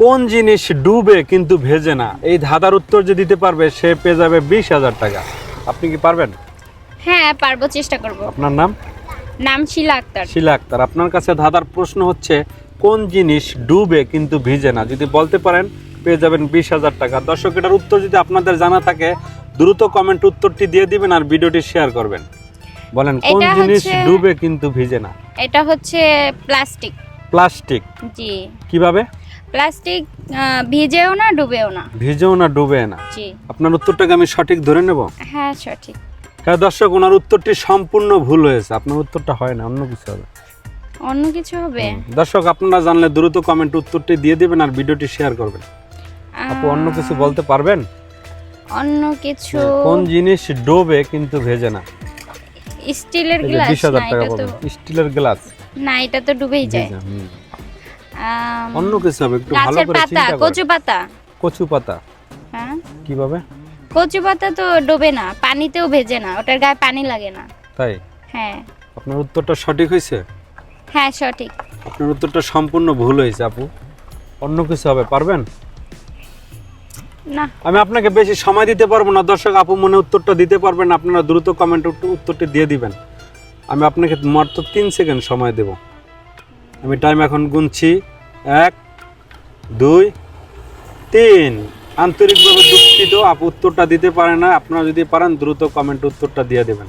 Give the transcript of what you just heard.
কোন জিনিস ডুবে কিন্তু ভেজে না? এই ধাঁধার উত্তর যে দিতে পারবে সে পেয়ে যাবে 20,000 টাকা। আপনি কি পারবেন? হ্যাঁ পারবো, চেষ্টা করব। আপনার নাম? নাম শিলা আক্তার। শিলা আক্তার। আপনার কাছে ধাঁধার প্রশ্ন হচ্ছে, কোন জিনিস ডুবে কিন্তু ভিজে না? যদি বলতে পারেন পেয়ে যাবেন 20,000 টাকা। দর্শক, এটার উত্তর যদি আপনাদের জানা থাকে দ্রুত কমেন্ট উত্তরটি দিয়ে দিবেন আর ভিডিওটি শেয়ার করবেন। বলেন, কোন এটা জিনিস হচ্ছে- ডুবে কিন্তু ভিজে না? এটা হচ্ছে প্লাস্টিক। প্লাস্টিক। জি, কিভাবে? প্লাস্টিক ভিজেও না ডুবেও না। ভিজেও না ডুবে না। জি, আপনার উত্তরটাকে আমি সঠিক ধরে নেব? হ্যাঁ সঠিক। হ্যাঁ দর্শক, ওনার উত্তরটি সম্পূর্ণ ভুল হয়েছে। আপনার উত্তরটা হয় না, অন্য কিছু হবে। অন্য কিছু হবে? দর্শক, আপনারা জানলে দ্রুত কমেন্ট উত্তরটি দিয়ে দিবেন আর ভিডিওটি শেয়ার করবেন। আপু, অন্য কিছু বলতে পারবেন? অন্য কিছু। কোন জিনিস ডোবে কিন্তু ভেজে না? স্টিলের এই যে গ্লাস? 20,000 না, টাকা এটা তো পাবেন। স্টিলের গ্লাস না, এটা তো ডুবেই যায়। ভেজে, হুম। আম, অন্য কিছু হবে, একটু ভালো গাছের করে পাতা, চিন্তা কচু করেন। পাতা। কচু পাতা। হ্যাঁ, কিভাবে? কচু পাতা তো ডোবে না, পানিতেও ভেজে না, ওটার গায়ে পানি লাগে না। তাই? হ্যাঁ আপনার উত্তরটা সঠিক হয়েছে? হ্যাঁ সঠিক। আপনার উত্তরটা সম্পূর্ণ ভুল হয়েছে আপু। অন্য কিছু হবে, পারবেন? না, আমি আপনাকে বেশি সময় দিতে পারবো না। দর্শক, আপু মনে উত্তরটা দিতে পারবেন, আপনারা দ্রুত কমেন্ট উত্তরটি দিয়ে দিবেন। আমি আপনাকে মাত্র 3 সেকেন্ড সময় দেব। আমি টাইম এখন গুনছি। 1 2 3। আন্তরিকভাবে দুঃখিত, আপু উত্তরটা দিতে পারে না। আপনারা যদি পারেন দ্রুত কমেন্ট উত্তরটা দিয়ে দেবেন।